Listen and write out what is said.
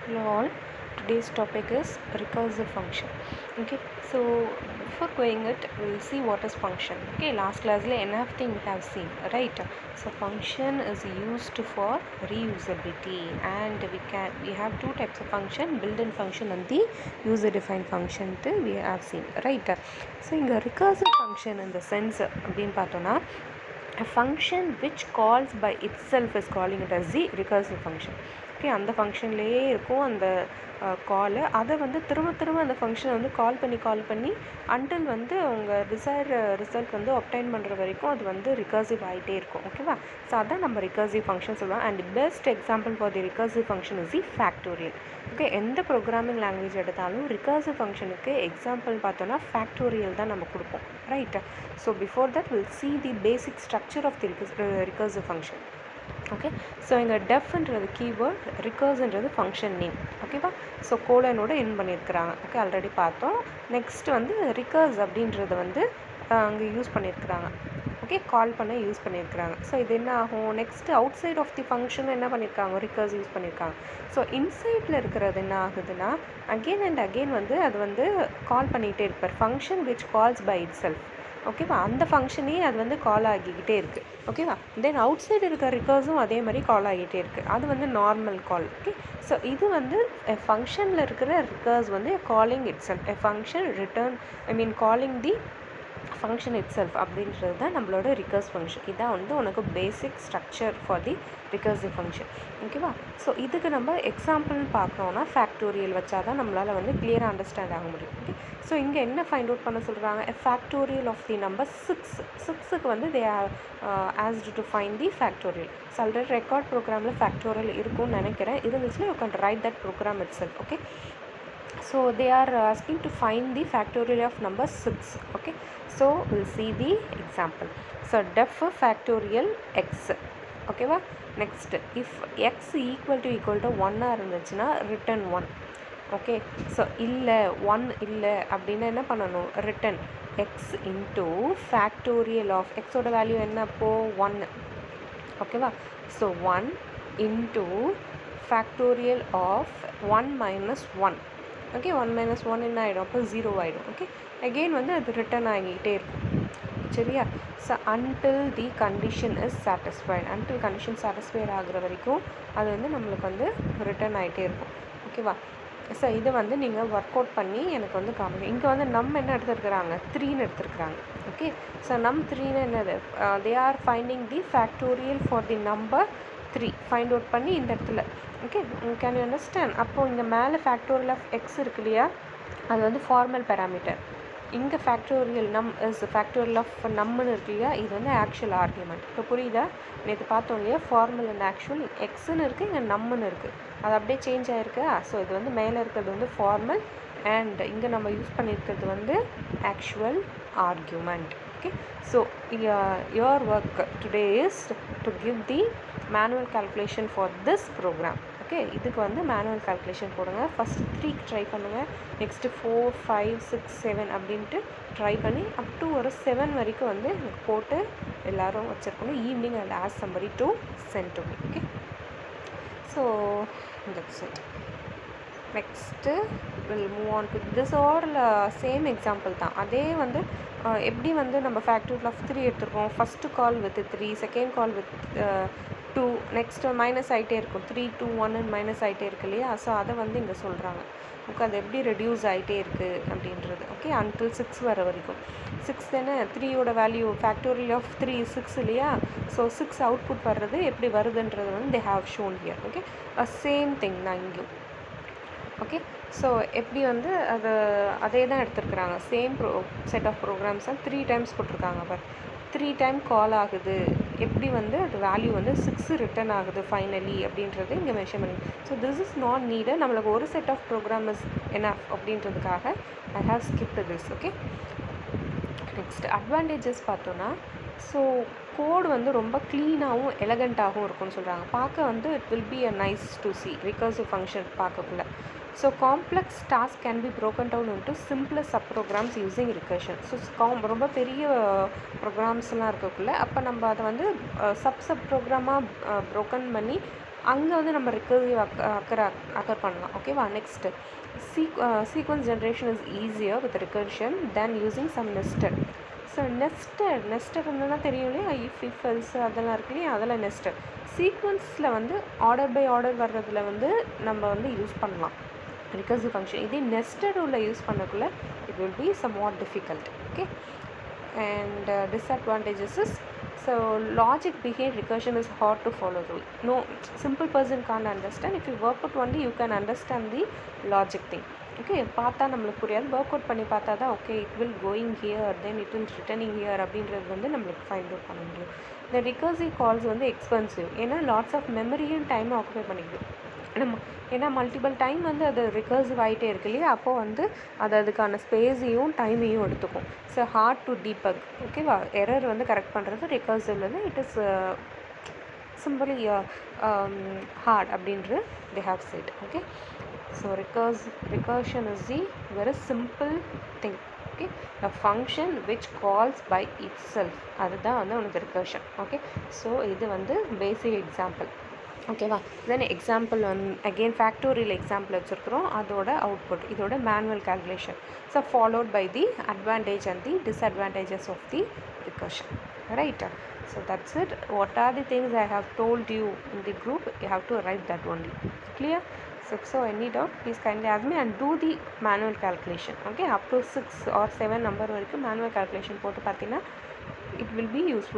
Hello all, today's topic is recursive function. Okay, so before going it, we'll see what is function. Okay, last class enough thing we have seen, right? So function is used for reusability, and we have two types of function, built-in function and the user-defined function we have seen, right? So in the recursive function in the sense அப்படினு பார்த்தோம்னா a function which calls by itself is calling it as the recursive function. Okay, அந்த ஃபங்க்ஷன்லேயே இருக்கும் அந்த காலு. அதை வந்து திரும்ப அந்த ஃபங்க்ஷனை வந்து கால் பண்ணி அன்டில் வந்து அவங்க ரிசல்ட் வந்து ஒப்டைன் பண்ணுற வரைக்கும் அது வந்து ரிகர்சிவ் ஆகிட்டே இருக்கும். ஓகேவா? ஸோ அதான் நம்ம ரிகர்சிவ் ஃபங்க்ஷன் சொல்லுவோம். And best example for the recursive function is the factorial. Okay, எந்த ப்ரோக்ராமிங் லாங்குவேஜ் எடுத்தாலும் ரிகர்சிவ் ஃபங்க்ஷனுக்கு எக்ஸாம்பிள் பார்த்தோன்னா ஃபேக்டோரியல் தான் நம்ம கொடுப்போம், right? So before that will see the basic structure of the recursive function. Okay, so இங்கே டெஃப்ன்றது keyword, ரிகர்ஸ்ன்றது function name. ஓகேவா? So கோலனோட என் பண்ணியிருக்கிறாங்க. ஓகே, ஆல்ரெடி பார்த்தோம். நெக்ஸ்ட் வந்து ரிகர்ஸ் அப்படின்றத வந்து அங்கே யூஸ் பண்ணியிருக்கிறாங்க. ஓகே, கால் பண்ண யூஸ் பண்ணியிருக்கிறாங்க. ஸோ இது என்ன ஆகும்? Next outside of the function என்ன பண்ணியிருக்காங்க? ரிகர்ஸ் யூஸ் பண்ணியிருக்காங்க. ஸோ இன்சைடில் இருக்கிறது என்ன ஆகுதுன்னா அகெயின் அண்ட் அகெயின் வந்து அது வந்து கால் பண்ணிகிட்டே இருப்பார். Function which calls by itself. ஓகேவா? அந்த ஃபங்க்ஷனே அது வந்து கால் ஆகிக்கிட்டே இருக்குது. ஓகேவா? தென் அவுட் சைடு இருக்கிற ரிகர்ஸும் அதே மாதிரி கால் ஆகிட்டே இருக்குது. அது வந்து நார்மல் கால். ஓகே, ஸோ இது வந்து ஃபங்க்ஷனில் இருக்கிற ரிகர்ஸ் வந்து calling it self, function return calling the function it self அப்படின்றது தான் நம்மளோட ரிகர்ஸ் ஃபங்க்ஷன். இதான் வந்து உனக்கு பேசிக் structure for the recursive function. ஓகேவா? ஸோ இதுக்கு நம்ம எக்ஸாம்பிள் பார்க்கணுன்னா ஃபேக்டோரியல் வச்சா தான் நம்மளால் வந்து கிளியராக அண்டர்ஸ்டாண்ட் ஆக முடியும். ஓகே, ஸோ இங்கே என்ன ஃபைண்ட் அவுட் பண்ண சொல்கிறாங்க? ஃபேக்டோரியல் ஆஃப் தி நம்பர் 6க்கு வந்து they are asked to find the factorial. So already record ப்ரோக்ராமில் ஃபேக்டோரியல் இருக்கும்னு நினைக்கிறேன். இருந்துச்சுன்னா you can write that program itself. Okay, so they are asking to find the factorial of number 6. Okay, so we'll see the example. So def factorial x. Okay va? Next, if x equal to 1 இருந்துச்சுன்னா return 1. okay, so இல்லை 1 இல்லை அப்படின்னா என்ன பண்ணணும்? return x into factorial of x ஓட value என்ன? அப்போ 1. ஓகேவா? so 1 into factorial of 1 minus 1. Okay, 1 minus 1 என்ன ஆகிடும்? அப்போ 0 ஆகிடும். ஓகே, அகெயின் வந்து அது ரிட்டர்ன் ஆகிக்கிட்டே இருக்கும். சரியா? So until the condition is satisfied. Until condition satisfied ஆகிற வரைக்கும் அது வந்து நம்மளுக்கு வந்து ரிட்டர்ன் ஆகிட்டே இருக்கும். ஓகேவா? ஸோ இதை வந்து நீங்கள் ஒர்க் அவுட் பண்ணி எனக்கு வந்து காமிங்க. இங்கே வந்து நம்ம என்ன எடுத்துருக்குறாங்க? 3ன்னு எடுத்துருக்குறாங்க. ஓகே, ஸோ நம் 3ன்னு என்னது? They are finding the factorial for the number 3 find out பண்ணி இந்த இடத்துல. Okay, can you understand? அப்போது இங்கே மேலே ஃபேக்டோரியல் ஆஃப் எக்ஸ் இருக்கு இல்லையா, அது வந்து ஃபார்மல் பேராமீட்டர். இங்கே ஃபேக்டோரியல் ஃபேக்டோரியல் ஆஃப் நம்னு இருக்கு இல்லையா, இது வந்து ஆக்சுவல் ஆர்குமெண்ட். இப்போ புரியுதா? நேற்று பார்த்தோம் இல்லையா, ஃபார்மல் அண்ட் ஆக்சுவல். எக்ஸுன்னு இருக்குது, இங்கே நம்மன்னு இருக்குது. அது அப்படியே சேஞ்ச் ஆகிருக்கு. ஸோ இது வந்து மேலே இருக்கிறது வந்து ஃபார்மல் அண்ட் இங்கே நம்ம யூஸ் பண்ணியிருக்கிறது வந்து actual argument. okay, so your work today is to give the manual calculation for this program. okay, இதுக்கு வந்து manual calculation போடுங்க. ஃபஸ்ட் 3 ட்ரை பண்ணுங்கள், நெக்ஸ்ட்டு 4 5 6 7 அப்படின்ட்டு ட்ரை பண்ணி அப் டு ஒரு 7 வரைக்கும் வந்து போட்டு எல்லோரும் வச்சுருக்கணும். Evening and as somebody to send to me. okay, so that's it. Next will move on to this R same example தான். அதே வந்து எப்படி வந்து நம்ம ஃபேக்டோரியல் ஆஃப் 3 எடுத்துருக்கோம். First call with 3, second call with 2, next minus ஆகிட்டே இருக்கும். 3 2 1 minus ஆகிட்டே இருக்கு இல்லையா. ஸோ அதை வந்து இங்கே சொல்கிறாங்க. ஓகே, அது எப்படி ரெடியூஸ் ஆகிட்டே இருக்குது அப்படின்றது. ஓகே, அன்டில் 6 வர வரைக்கும். 6 தானே 3யோட வேல்யூ, ஃபேக்டோரியல் ஆஃப் 3 6 இல்லையா. ஸோ 6 அவுட்புட் வர்றது எப்படி வருதுன்றது வந்து they have shown here. Okay, same thing தான் இங்கேயும். ஓகே, ஸோ எப்படி வந்து அதே தான் எடுத்துருக்குறாங்க. சேம் செட் ஆஃப் ப்ரோக்ராம்ஸை 3 டைம்ஸ் போட்டிருக்காங்க. பட் 3 டைம் கால் ஆகுது, எப்படி வந்து அது வேல்யூ வந்து 6 ரிட்டர்ன் ஆகுது ஃபைனலி அப்படின்றது இங்கே மென்ஷன் பண்ணி. So this is not needed. நம்மளுக்கு ஒரு set of program is enough அப்படின்றதுக்காக I have skipped this. Okay, next advantages பார்த்தோன்னா, ஸோ கோடு வந்து ரொம்ப க்ளீனாகவும் எலகண்ட்டாகவும் இருக்கும்னு சொல்கிறாங்க. பார்க்க வந்து it will be a nice to see recursive function பார்க்கக்குள்ள. So complex task can be broken down into simpler sub programs using recursion. So ரொம்ப பெரிய ப்ரோக்ராம்ஸ்லாம் இருக்கக்குள்ள அப்போ நம்ம அதை வந்து சப் ப்ரோக்ராமாக ப்ரோக்கன் பண்ணி அங்கே வந்து நம்ம ரிகர்சிவ் அக்கர் பண்ணலாம். ஓகேவா? Next sequence generation is easier with recursion than using some nested. So nested இருந்ததுன்னா தெரியும் இல்லையா, if else அதெல்லாம் இருக்கு இல்லையா, அதெல்லாம் நெஸ்டட். சீக்வன்ஸில் வந்து ஆர்டர் பை ஆர்டர் வர்றதில் வந்து நம்ம வந்து யூஸ் பண்ணலாம் ரிகர்சிவ் ஃபங்க்ஷன். இதே நெஸ்டட் உள்ள use பண்ணக்குள்ள it will be somewhat difficult. Okay, and disadvantages is, so logic behind recursion is hard to follow through. No simple person can't understand. If you work out only you can understand the logic thing. Okay, பார்த்தா நம்மளுக்கு புரியாது, work out பண்ணி பார்த்தா தான் okay it will going here then it will returning here அப்படின்றது வந்து நம்மளுக்கு find out பண்ண முடியும். இந்த ரிகர்சிவ் கால்ஸ் வந்து எக்ஸ்பென்சிவ், ஏன்னா லாட்ஸ் ஆஃப் மெமரியும் டைமும் ஆக்குபை பண்ணிக்குது. நம்ம ஏன்னா மல்டிபிள் டைம் வந்து அது ரிகர்சிவ் ஆகிட்டே இருக்கு இல்லையா, அப்போது வந்து அது அதுக்கான ஸ்பேஸையும் டைமையும் எடுத்துக்கும். So hard to debug. ஓகேவா? எரர் வந்து கரெக்ட் பண்ணுறது ரிகர்சிவ் வந்து இட் இஸ் சிம்பிளி ஹார்ட் அப்படின்ற they have said. Okay, so recursion is the very simple thing. Okay, a function which calls by itself, அதுதான் வந்து உனக்கு recursion. Okay, so இது வந்து basic example. ஓகேவா? Then example again factorial example வச்சுருக்குறோம், அதோட output இதோட manual calculation. So followed by the advantage and the disadvantages of the recursion. Right? So that's it. What are the things I have told you in the group? You have to write that only. Clear? So any doubt, please kindly ask me and do the manual calculation. Okay, up to 6 or 7 number வரைக்கும் manual calculation போட்டு பார்த்தீங்கன்னா it will be useful.